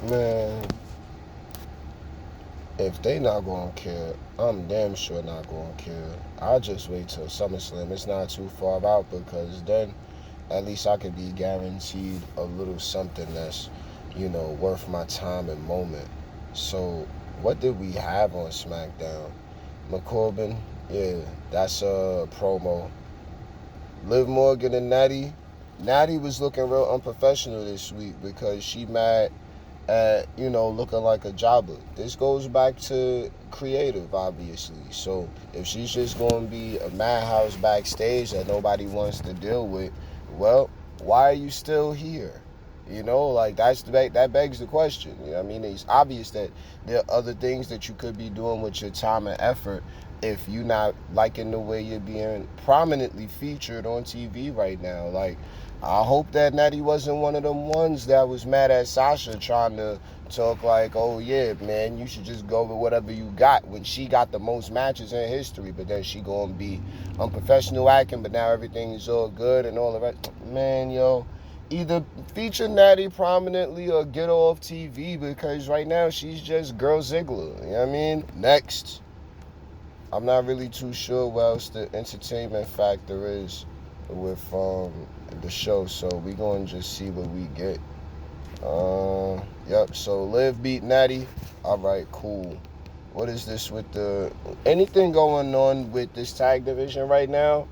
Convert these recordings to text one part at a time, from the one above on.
Man, if they not gonna care, I'm damn sure not gonna care. I'll just wait till SummerSlam. It's not too far out because then at least I could be guaranteed a little something that's, worth my time and moment. So, what did we have on SmackDown? McCorbin, yeah, that's a promo. Liv Morgan and Natty. Natty was looking real unprofessional this week because she mad at, looking like a jobber. This goes back to creative, obviously. So if she's just going to be a madhouse backstage that nobody wants to deal with, well, why are you still here? Like that begs the question. I mean, it's obvious that there are other things that you could be doing with your time and effort if you're not liking the way you're being prominently featured on TV right now. Like, I hope that Natty wasn't one of them ones that was mad at Sasha trying to talk like, oh yeah, man, you should just go with whatever you got when she got the most matches in history, but then she gonna be unprofessional acting, but now everything is all good and all the rest. Man, yo, either feature Natty prominently or get her off TV because right now she's just Girl Ziggler. You know what I mean? Next. I'm not really too sure what else the entertainment factor is with the show, so we gonna just see what we get. Yep. So Liv beat Natty. All right, cool. What is this with the anything going on with this tag division right now?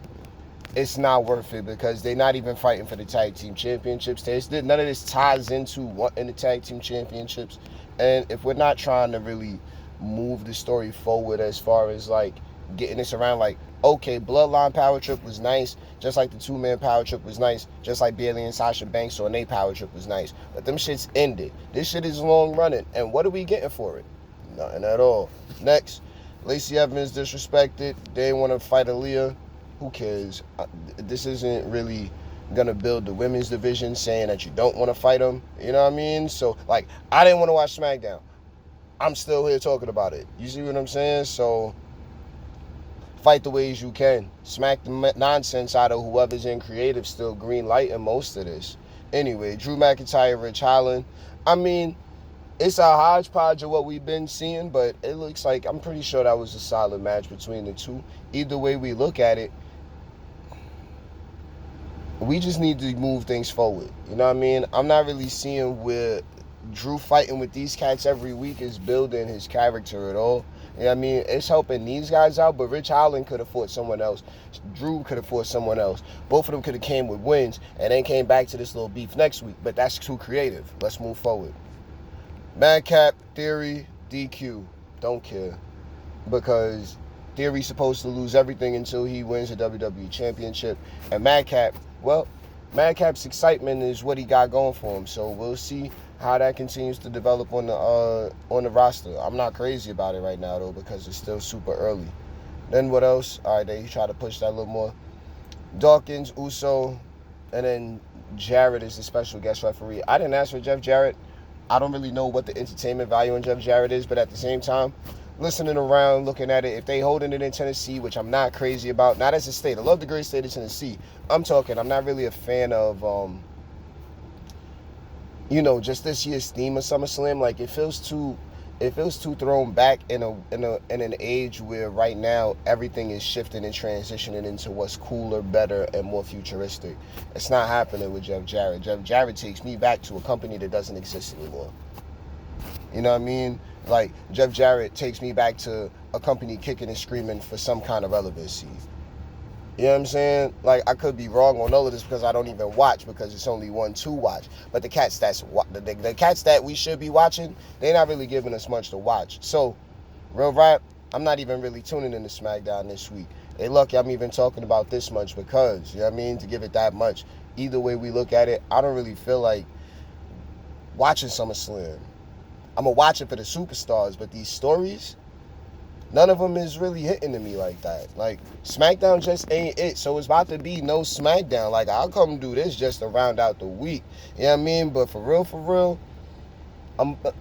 It's not worth it because they're not even fighting for the tag team championships. None of this ties into what in the tag team championships. And if we're not trying to really move the story forward as far as like getting this around, like, okay, Bloodline Power Trip was nice, just like the two-man Power Trip was nice, just like Bayley and Sasha Banks on their Power Trip was nice. But them shits ended. This shit is long running. And what are we getting for it? Nothing at all. Next, Lacey Evans disrespected. They want to fight Aaliyah. Who cares? This isn't really gonna build the women's division saying that you don't want to fight them. You know what I mean? So, like, I didn't want to watch SmackDown. I'm still here talking about it. You see what I'm saying? So, fight the ways you can. Smack the nonsense out of whoever's in creative still green light in most of this. Anyway, Drew McIntyre, Rich Holland. I mean, it's a hodgepodge of what we've been seeing, but it looks like I'm pretty sure that was a solid match between the two. Either way we look at it, we just need to move things forward. You know what I mean? I'm not really seeing where Drew fighting with these cats every week is building his character at all. You know what I mean? It's helping these guys out, but Rich Holland could have fought someone else. Drew could have fought someone else. Both of them could have came with wins and then came back to this little beef next week. But that's too creative. Let's move forward. Madcap, Theory, DQ. Don't care. Because Theory's supposed to lose everything until he wins the WWE Championship. And Madcap, well, Madcap's excitement is what he got going for him. So we'll see how that continues to develop on the roster. I'm not crazy about it right now though because it's still super early. Then what else? All right, they try to push that a little more. Dawkins, Uso, and then Jarrett is the special guest referee. I didn't ask for Jeff Jarrett. I don't really know what the entertainment value in Jeff Jarrett is, but at the same time, listening around, looking at it, if they holding it in Tennessee, which I'm not crazy about, not as a state. I love the great state of Tennessee. I'm not really a fan of, just this year's theme of SummerSlam. Like it feels too thrown back in an age where right now everything is shifting and transitioning into what's cooler, better, and more futuristic. It's not happening with Jeff Jarrett. Jeff Jarrett takes me back to a company that doesn't exist anymore. You know what I mean? Like, Jeff Jarrett takes me back to a company kicking and screaming for some kind of relevancy. You know what I'm saying? Like, I could be wrong on all of this because I don't even watch because it's only one to watch. But the cats the cats that we should be watching, they're not really giving us much to watch. So, real rap, I'm not even really tuning into SmackDown this week. They lucky I'm even talking about this much because, you know what I mean, to give it that much. Either way we look at it, I don't really feel like watching SummerSlam. I'm going to watch it for the superstars, but these stories, none of them is really hitting to me like that. Like, SmackDown just ain't it. So it's about to be no SmackDown. Like, I'll come do this just to round out the week. You know what I mean? But for real,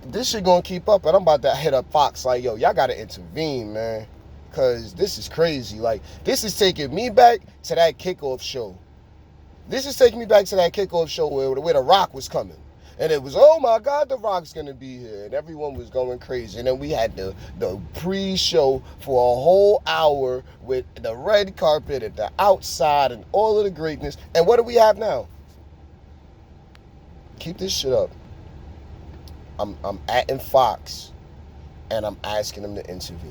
this shit gonna keep up. And I'm about to hit up Fox like, yo, y'all gotta intervene, man. Because this is crazy. Like, this is taking me back to that kickoff show. This is taking me back to that kickoff show where The Rock was coming. And it was, oh my God, The Rock's gonna be here, and everyone was going crazy. And then we had the pre-show for a whole hour with the red carpet at the outside and all of the greatness. And what do we have now? Keep this shit up. I'm atting Fox, and I'm asking him to intervene.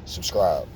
Subscribe.